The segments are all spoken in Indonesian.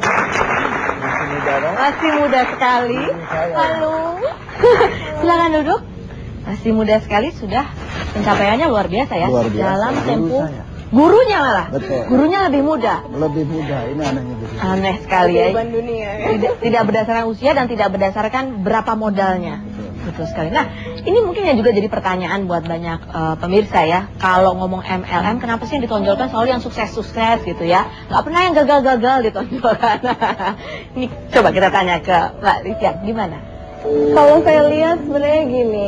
Masih muda dong? Masih muda sekali. Halo. Silakan duduk. Masih muda sekali, sudah pencapaiannya luar biasa ya. Luar biasa. Dalam Guru tempo. saya. Gurunya malah. Betul. Gurunya lebih muda. Lebih muda, ini anehnya begitu. Aneh sekali ya. Beban dunia ya. Tidak berdasarkan usia dan tidak berdasarkan berapa modalnya. Betul sekali. Nah, ini mungkin yang juga jadi pertanyaan buat banyak pemirsa ya. Kalau ngomong MLM, kenapa sih yang ditonjolkan selalu yang sukses-sukses gitu ya? Nggak pernah yang gagal-gagal ditonjolkan. Ini coba kita tanya ke Mbak Rizky, gimana? Kalau saya lihat sebenarnya gini,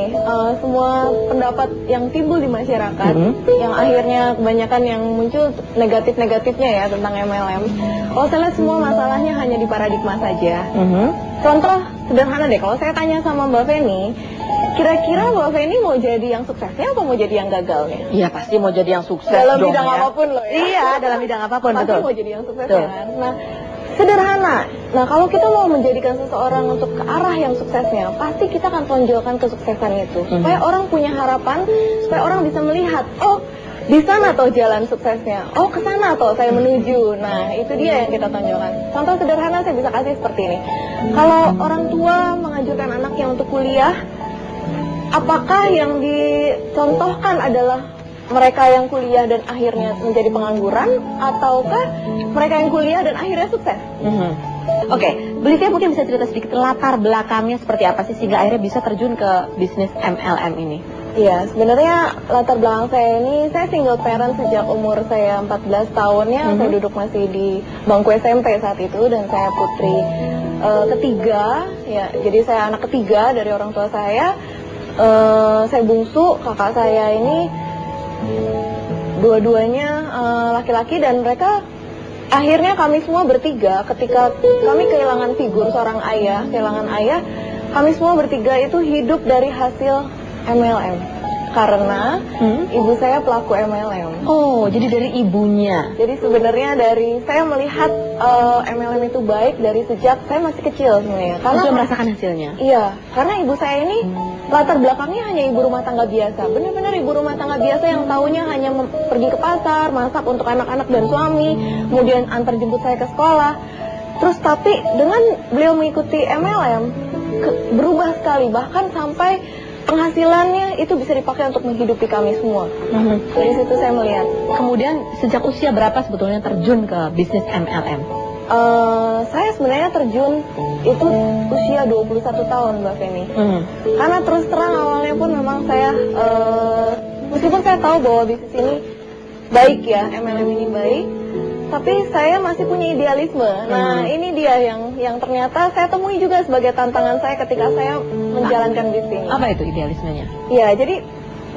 semua pendapat yang timbul di masyarakat, yang akhirnya kebanyakan yang muncul negatif-negatifnya ya tentang MLM. Kalau saya lihat semua masalahnya hanya di paradigma saja. Contoh sederhana deh, kalau saya tanya sama Mbak Feni, kira-kira Mbak Feni mau jadi yang suksesnya atau mau jadi yang gagalnya? Iya pasti mau jadi yang sukses Dalam dong, bidang ya. apapun loh ya. Iya, dalam bidang apapun, Pasti betul. mau jadi yang sukses Betul. ya kan. Nah, sederhana. Nah, kalau kita mau menjadikan seseorang untuk ke arah yang suksesnya, pasti kita akan tonjolkan kesuksesan itu. Supaya orang punya harapan, supaya orang bisa melihat, oh, di sana toh jalan suksesnya. Oh, ke sana toh saya menuju. Nah, itu dia yang kita tonjolkan. Contoh sederhana saya bisa kasih seperti ini. Kalau orang tua menganjurkan anaknya untuk kuliah, apakah yang dicontohkan adalah mereka yang kuliah dan akhirnya menjadi pengangguran, ataukah mereka yang kuliah dan akhirnya sukses? Oke, Bu Livia mungkin bisa cerita sedikit latar belakangnya seperti apa sih sehingga akhirnya bisa terjun ke bisnis MLM ini? Iya, sebenarnya latar belakang saya ini, saya single parent sejak umur saya 14 tahun ya. Saya duduk masih di bangku SMP saat itu dan saya putri ketiga, ya. Jadi saya anak ketiga dari orang tua saya. Saya bungsu, kakak saya ini dua-duanya laki-laki dan mereka akhirnya kami semua bertiga ketika kami kehilangan figur seorang ayah, kehilangan ayah, kami semua bertiga itu hidup dari hasil MLM karena ibu saya pelaku MLM. Oh, jadi dari ibunya. Jadi sebenarnya dari saya melihat MLM itu baik dari sejak saya masih kecil sebenarnya. Karena sudah merasakan hasilnya. Iya, karena ibu saya ini latar belakangnya hanya ibu rumah tangga biasa. Benar-benar ibu rumah tangga biasa yang taunya hanya pergi ke pasar, masak untuk anak-anak dan suami, kemudian antar jemput saya ke sekolah. Terus tapi dengan beliau mengikuti MLM berubah sekali, bahkan sampai penghasilannya itu bisa dipakai untuk menghidupi kami semua. Dari situ saya melihat. Kemudian sejak usia berapa sebetulnya terjun ke bisnis MLM? Saya sebenarnya terjun itu usia 21 tahun Mbak Feni. Karena terus terang awalnya pun memang saya meskipun saya tahu bahwa bisnis ini baik ya, MLM ini baik, tapi saya masih punya idealisme. Nah, ini dia yang ternyata saya temui juga sebagai tantangan saya ketika saya menjalankan bisnis ini. Apa itu idealismenya? Ya, jadi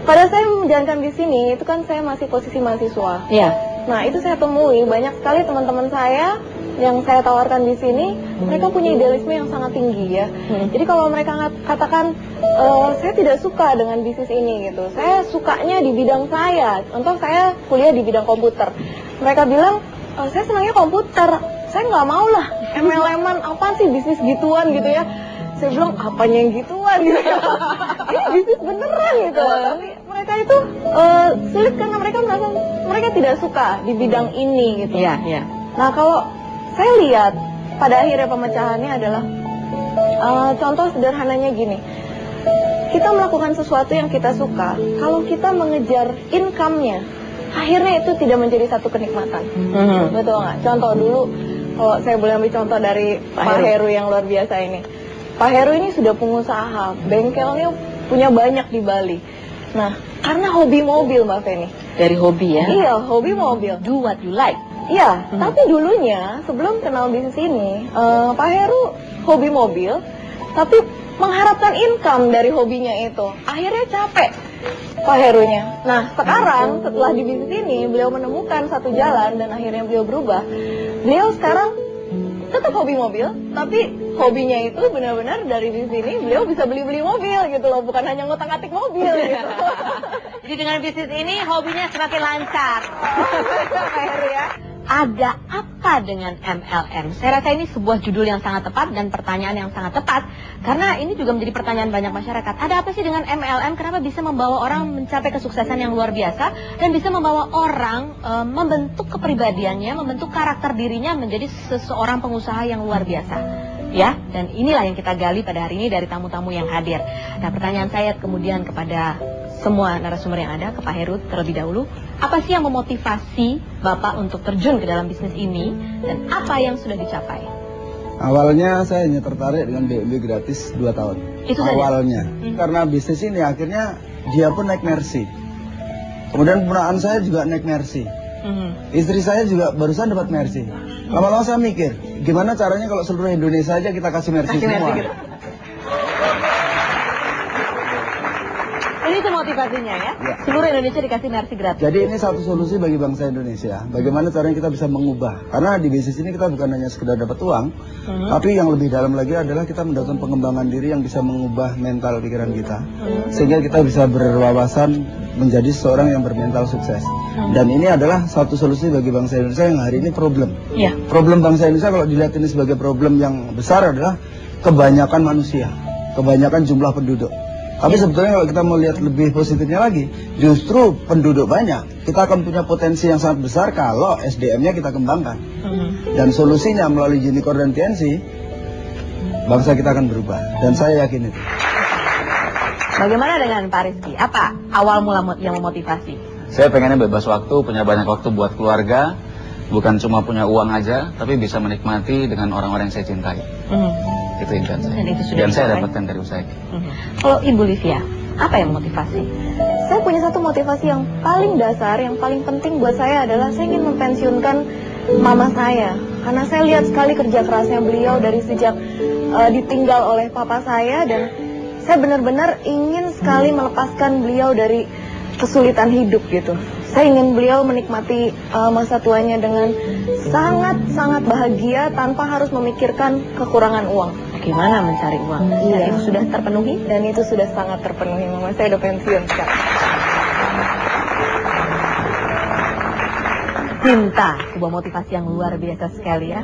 pada saya menjalankan bisnis ini itu kan saya masih posisi mahasiswa. Iya. Nah, itu saya temui banyak sekali teman-teman saya yang saya tawarkan di sini, mereka punya idealisme yang sangat tinggi ya. Jadi kalau mereka katakan saya tidak suka dengan bisnis ini gitu, saya sukanya di bidang saya. Contoh saya kuliah di bidang komputer. Mereka bilang saya senangnya komputer, saya nggak mau lah MLM-an, apa sih bisnis gituan gitu ya. Saya bilang apanya yang gituan gitu. Ini bisnis beneran gitu. Tapi mereka itu sulit karena mereka merasa mereka tidak suka di bidang ini gitu. Iya, iya. Nah, kalau saya lihat pada akhirnya pemecahannya adalah contoh sederhananya gini. Kita melakukan sesuatu yang kita suka, kalau kita mengejar income-nya, akhirnya itu tidak menjadi satu kenikmatan. Betul nggak? Contoh dulu, kalau saya boleh ambil contoh dari Pak Heru yang luar biasa ini. Pak Heru ini sudah pengusaha, bengkelnya punya banyak di Bali. Nah, karena hobi mobil Mbak Feni. Dari hobi ya? Iya, hobi mobil. Do what you like. Iya, tapi dulunya sebelum kenal bisnis ini, Pak Heru hobi mobil, tapi mengharapkan income dari hobinya itu. Akhirnya capek Pak Herunya. Nah, sekarang setelah di bisnis ini, beliau menemukan satu jalan dan akhirnya beliau berubah. Beliau sekarang tetap hobi mobil, tapi hobinya itu benar-benar dari bisnis ini beliau bisa beli-beli mobil gitu loh, bukan hanya ngotak-atik mobil gitu. Jadi dengan bisnis ini hobinya semakin lancar. Pak Heru ya. ada apa dengan MLM? Saya rasa ini sebuah judul yang sangat tepat dan pertanyaan yang sangat tepat. Karena ini juga menjadi pertanyaan banyak masyarakat. Ada apa sih dengan MLM? Kenapa bisa membawa orang mencapai kesuksesan yang luar biasa? Dan bisa membawa orang membentuk kepribadiannya, membentuk karakter dirinya menjadi seseorang pengusaha yang luar biasa. Ya, dan inilah yang kita gali pada hari ini dari tamu-tamu yang hadir. Nah, pertanyaan saya kemudian kepada semua narasumber yang ada, ke Pak Heru terlebih dahulu. Apa sih yang memotivasi Bapak untuk terjun ke dalam bisnis ini dan apa yang sudah dicapai? Awalnya saya hanya tertarik dengan BMW gratis 2 tahun. Itu saja? Awalnya. Karena bisnis ini akhirnya dia pun naik Mercy. Kemudian ponakan saya juga naik Mercy. Istri saya juga barusan dapat Mercy. Lama-lama saya mikir, gimana caranya kalau seluruh Indonesia aja kita kasih Mercy semua. Gitu. Ini itu motivasinya ya? Seluruh Indonesia dikasih Mercy gratis. Jadi ini satu solusi bagi bangsa Indonesia. Bagaimana caranya kita bisa mengubah. Karena di bisnis ini kita bukan hanya sekedar dapat uang, tapi yang lebih dalam lagi adalah kita mendapatkan pengembangan diri yang bisa mengubah mental pikiran kita. Sehingga kita bisa berwawasan menjadi seorang yang bermental sukses. Dan ini adalah satu solusi bagi bangsa Indonesia yang hari ini problem. Problem bangsa Indonesia kalau dilihat ini sebagai problem yang besar adalah kebanyakan manusia, kebanyakan jumlah penduduk. Tapi sebetulnya kalau kita mau lihat lebih positifnya lagi, justru penduduk banyak, kita akan punya potensi yang sangat besar kalau SDM-nya kita kembangkan. Dan solusinya melalui Unicorn dan TNC, bangsa kita akan berubah. Dan saya yakin itu. Bagaimana dengan Pak Rizky? Apa awal mula yang memotivasi? Saya pengennya bebas waktu, punya banyak waktu buat keluarga, bukan cuma punya uang aja, tapi bisa menikmati dengan orang-orang yang saya cintai. Itu impian saya. Dan saya dapatkan dari usaha ini. Kalau Ibu Livia, apa yang motivasi? Saya punya satu motivasi yang paling dasar, yang paling penting buat saya adalah saya ingin mempensiunkan mama saya. Karena saya lihat sekali kerja kerasnya beliau dari sejak ditinggal oleh papa saya, dan saya benar-benar ingin sekali melepaskan beliau dari kesulitan hidup gitu. Saya ingin beliau menikmati masa tuanya dengan sangat-sangat bahagia tanpa harus memikirkan kekurangan uang. Bagaimana mencari uang? Dan itu sudah terpenuhi? Dan itu sudah sangat terpenuhi. Mama saya udah pensiun sekarang. Cinta, sebuah motivasi yang luar biasa sekali ya.